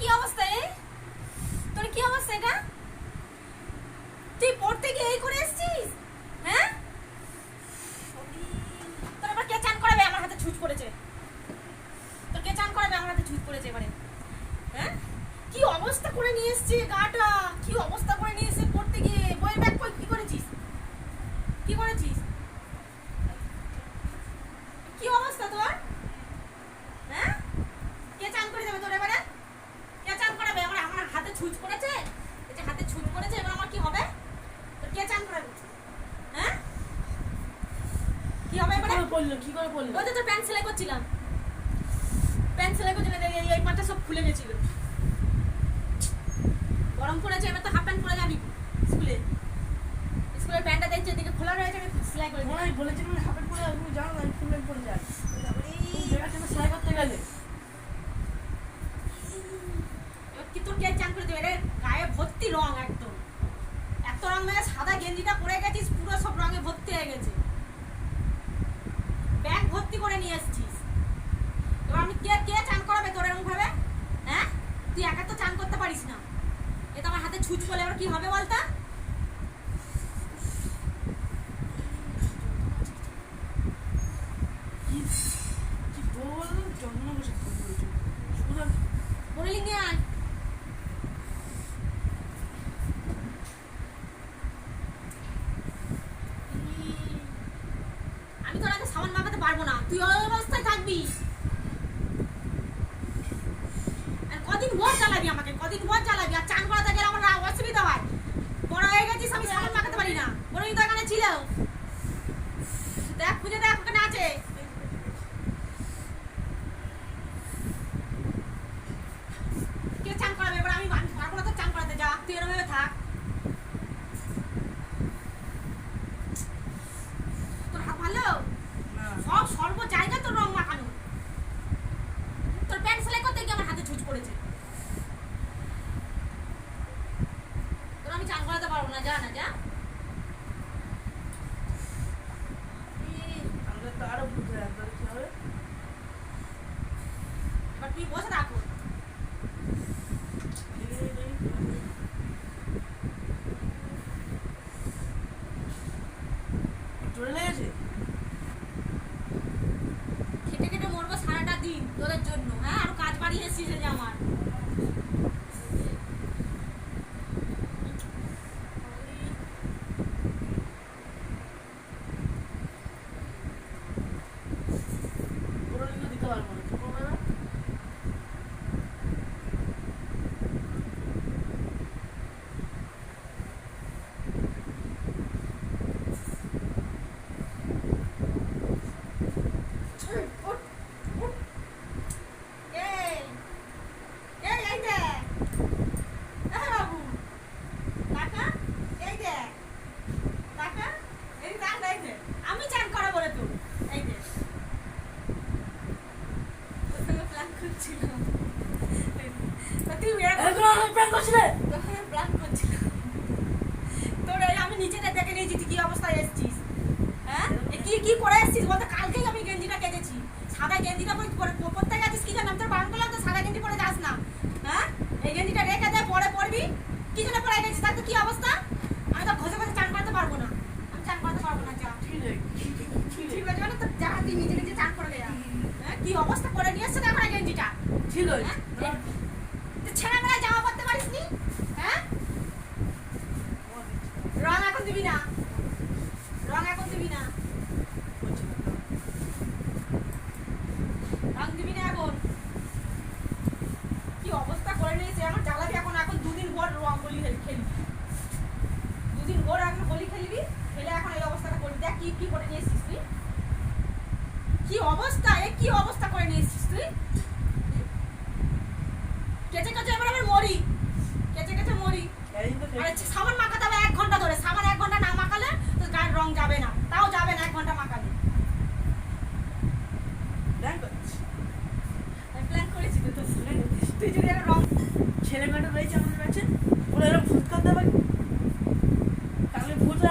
কি অবস্থা রে? তোর কি অবস্থা এটা? তুই পড়তে গিয়ে এই করে এসেছিস? হ্যাঁ, তোর আবার কে চান করাবে? আমার হাতে ছুঁচ পড়েছে। তোর কে চান করাবে? আমার হাতে ছুঁচ পড়েছে এবারে। হ্যাঁ, কি অবস্থা করে নিয়ে এসেছি গাটা, কি অবস্থা করে নিয়ে এসে পড়তে গিয়ে। বইয়ের ব্যাগ কই? কি করেছিস? কি করেছিস? কি অবস্থা তোর? হ্যাঁ, কে চান করে যাবে তোর এবারে? কে চান করাবে? আমার হাতে ছুঁচ পড়েছে, এই যে হাতে ছুঁচ পড়েছে, এবার আমার কি হবে? তোর কে চান করাবে? হ্যাঁ, কি হবে এবারে? কি করে বললো? ওই তো তোর প্যান্ট সেলাই করছিলাম, প্যান্ট সেলাই করছিলাম, এই পাটটা সব খুলে গেছিল। গরম পড়েছে, এবার তো হাফ প্যান্ট পরে যাবি স্কুলে। স্কুলের প্যান্টটা দেখছি এদিকে খোলা রয়েছে, আমি সেলাই করে দিই। আমি বলেছিলাম হাফ প্যান্ট পরে তুমি জানো না আমি ফুল প্যান্ট পরে যাই। সেলাই করতে গেলে এবার কি তোর কে চান করে দেবে রে? গায়ে ভর্তি রং, একদম এত রং মেরে সাদা গেঞ্জিটা পরে গেছিস, পুরো সব রঙে ভর্তি হয়ে গেছে। ব্যাগ ভর্তি করে নিয়ে এসেছিস। এবার আমি কে কে চান করাবে তোর এরকম ভাবে? হ্যাঁ, তুই একা তো চান করতে পারিস না। এটা আমার হাতে ছুঁচ পড়লে এবার কি হবে বলতা? কি বল জন্ম বসে বলেছো বলে নিয়ে আয়। আমি তোর আগে সামান মাখাতে পারবো না, তুই ওই অবস্থায় থাকবি। আর কদিন ভোর জ্বালাবি আমাকে, কদিন ভোর জ্বালাবি। আর চান করাতে গেলে আমার অসুবিধা হয়। বড় হয়ে গেছিস, আমি সামান মাখাতে পারি না। বড়ই তো এখানে ছিল, দেখ খুঁজে দেখ ওখানে আছে। কে চান করাবে এবার? আমি পারবো না তো চান করাতে। যা, তুই এরকম ভাবে থাক। তোর হাত ভালো? না সব সর্ব জায়গায় তোর রং মাখানো। তোর প্যান্ট সেলাই করতে গিয়ে আমার হাতে ছুঁচ পড়েছে। তোর আমি চান করাতে পারবো না, যা না যা। আমরা তো আরো বুঝে রাখবো কি হবে। এবার তুই বসে থাকো। চলে লেগেছে খেটে খেটে মরবো সারাটা দিন তোদের জন্য। হ্যাঁ, আর কাজ বাড়িয়ে এসেছিস যে আমার। পুরো লিখে দিতে পারবো না কি করবে না আমি চান করা বলে তো এই যে প্ল্যান করছিলাম। তুই প্যান্ট করছিলে প্ল্যান করছিলাম তোর। আমি নিচেতে দেখে নিয়েছি তুই কি অবস্থায় এসেছিস। হ্যাঁ, কি কি করে এসেছিস বলতে? কালকেই আমি গেঞ্জিটা কেটেছি, সাদা গেঞ্জিটা পরতে গেছিস। কি জানি, আমি তোর বারণ করলাম তো সাদা গেঞ্জি পরে যাস না। হ্যাঁ, এই গেঞ্জিটা রেখে দে, পরে পরবি। কি জন্য পরে গেছিস? তার তো কি অবস্থা? আমি তো ঘষে ঘষে চান করতে পারবো না, আমি চান করতে পারবো না। যা, ঠিক আছে ঠিক আছে মানে তো যা, তুই নিজে নিজে চান করে যা। হ্যাঁ, কি অবস্থা করে নিয়ে এসছে দেখো না গেঞ্জিটা। ঠিক আছে হ্যাঁ, তুই ছেলেমেয়েরা জামা পরতে পারিস নি? হ্যাঁ, রং এখন দিবি না, রং এখন দিবি না, রং দিবি না এখন। কি অবস্থা করে নিয়েছে আমার, জ্বালাবি এখন। এখন দুদিন ভোর রং হোলি খেলবি, দুদিন ভোর এখন হোলি খেলবি, খেলে এখন এই অবস্থাটা করবি। দেখ কি কি করে নিয়েছিস তুই, কি অবস্থা, এ কি অবস্থা করে নিয়েছিস তুই। কেচে কেচে এবার আমার মরি, কেচে কেচে মরি। আরে সাবান মাখাতে হবে 1 ঘন্টা ধরে, সাবান 1 ঘন্টা না মাখালে তো গায়ের রং যাবে না, তাও যাবে না 1 ঘন্টা মাখালে। আমি প্ল্যান করেছি তো তোর সঙ্গে। তুই যদি একটা রং ছেলে মেয়েটা রয়েছে আমাদের কাছে ওরা এরকম ফুটকাতে পারে তাহলে ফুটে